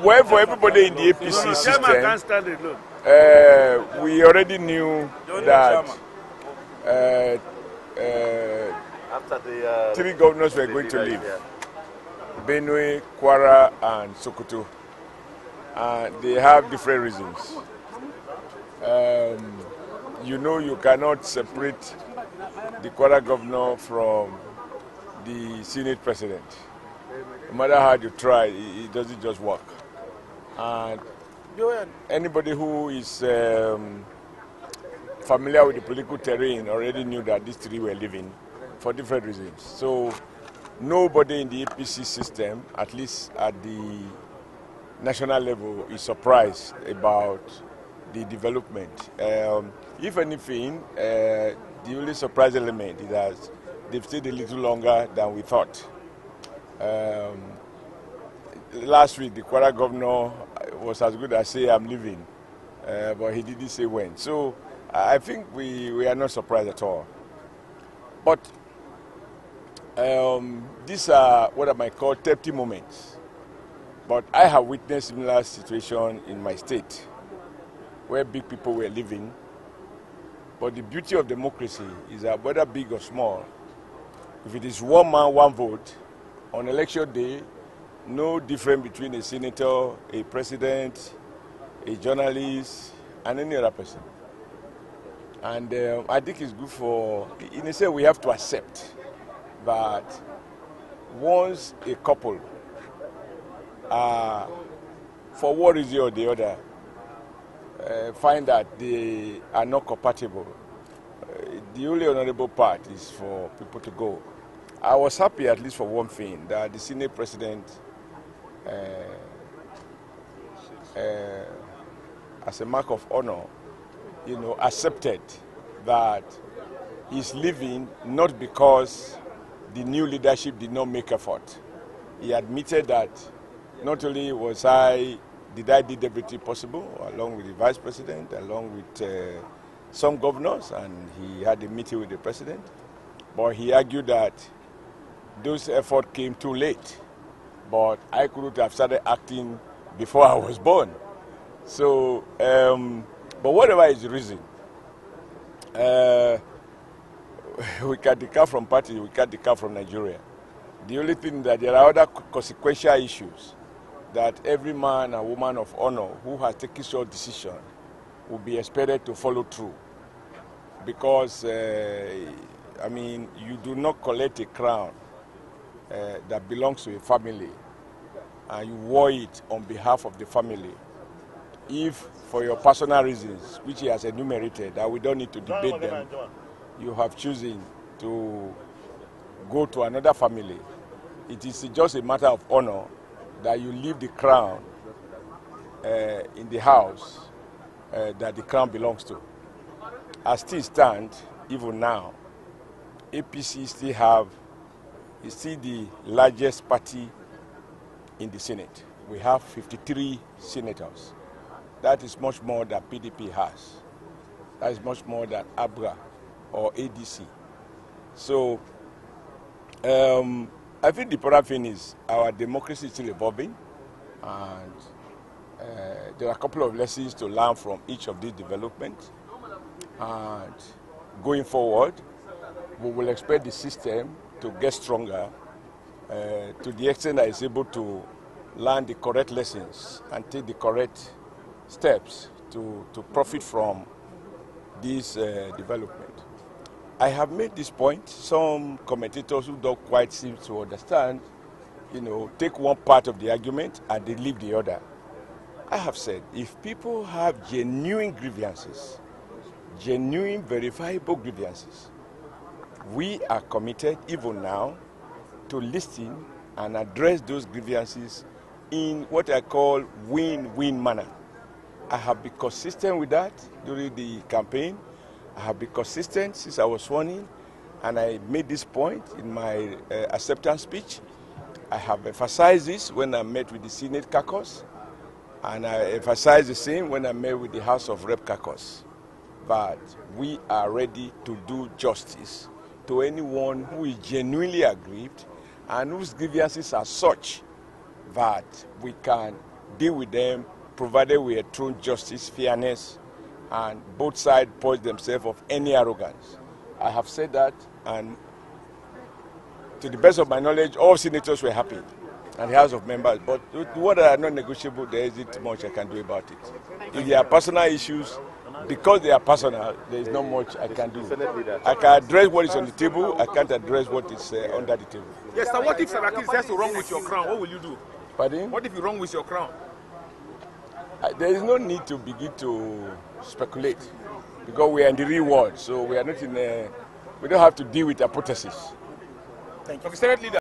Well, for everybody in the APC system, we already knew that three governors were going to leave: Benue, Kwara, and Sokoto. They have different reasons. You know, you cannot separate the Kwara governor from the Senate president. No matter how you try, it doesn't just work. And anybody who is familiar with the political terrain already knew that these three were leaving for different reasons. So nobody in the APC system, at least at the national level, is surprised about the development. If anything, the only surprise element is that they've stayed a little longer than we thought. Last week, the Kwara governor was as good as say, I'm leaving, but he didn't say when. So I think we are not surprised at all. But these are what I might call tempting moments. But I have witnessed similar situation in my state, where big people were living. But the beauty of democracy is that whether big or small, if it is one man, one vote, on election day, no difference between a senator, a president, a journalist, and any other person. And I think it's good for, in a sense, we have to accept that once a couple, for one reason or the other, find that they are not compatible, the only honorable part is for people to go. I was happy, at least for one thing, that the Senate president, as a mark of honor, accepted that he's leaving not because the new leadership did not make effort. He admitted that not only did I do everything possible, along with the vice president, along with some governors, and he had a meeting with the president, but he argued that those efforts came too late. But I couldn't have started acting before I was born. So, but whatever is the reason, we can declare from party, we can't declare from Nigeria. The only thing that there are other consequential issues that every man and woman of honor who has taken such decision will be expected to follow through. Because, you do not collect a crown that belongs to a family and you wore it on behalf of the family. If, for your personal reasons, which he has enumerated, that we don't need to debate them, you have chosen to go to another family, it is just a matter of honor that you leave the crown in the house that the crown belongs to. As things stand, even now, APC is still the largest party in the Senate. We have 53 senators. That is much more than PDP has. That is much more than ABRA or ADC. So I think the important thing is our democracy is still evolving, and there are a couple of lessons to learn from each of these developments. And going forward, we will expect the system to get stronger to the extent that it's able to learn the correct lessons and take the correct steps to profit from this development. I have made this point. Some commentators who don't quite seem to understand, take one part of the argument and they leave the other. I have said, if people have genuine grievances, genuine verifiable grievances, we are committed even now to listen and address those grievances in what I call win-win manner. I have been consistent with that during the campaign. I have been consistent since I was sworn in, and I made this point in my acceptance speech. I have emphasized this when I met with the Senate caucus, and I emphasized the same when I met with the House of Rep caucus. But we are ready to do justice to anyone who is genuinely aggrieved and whose grievances are such that we can deal with them, provided we are true justice, fairness, and both sides purge themselves of any arrogance. I have said that, and to the best of my knowledge, all senators were happy, and the House of Members. But what are not negotiable, there isn't much I can do about it. If there are personal issues, because they are personal, there is not much I can do. I can address what is on the table, I can't address what is under the table. Yes, sir. What if Saraki says to wrong with your crown? What will you do? Pardon? What if you wrong with your crown? There is no need to begin to speculate, because we are in the real world, so we are not in we don't have to deal with hypotheses. Thank you. Senate Leader.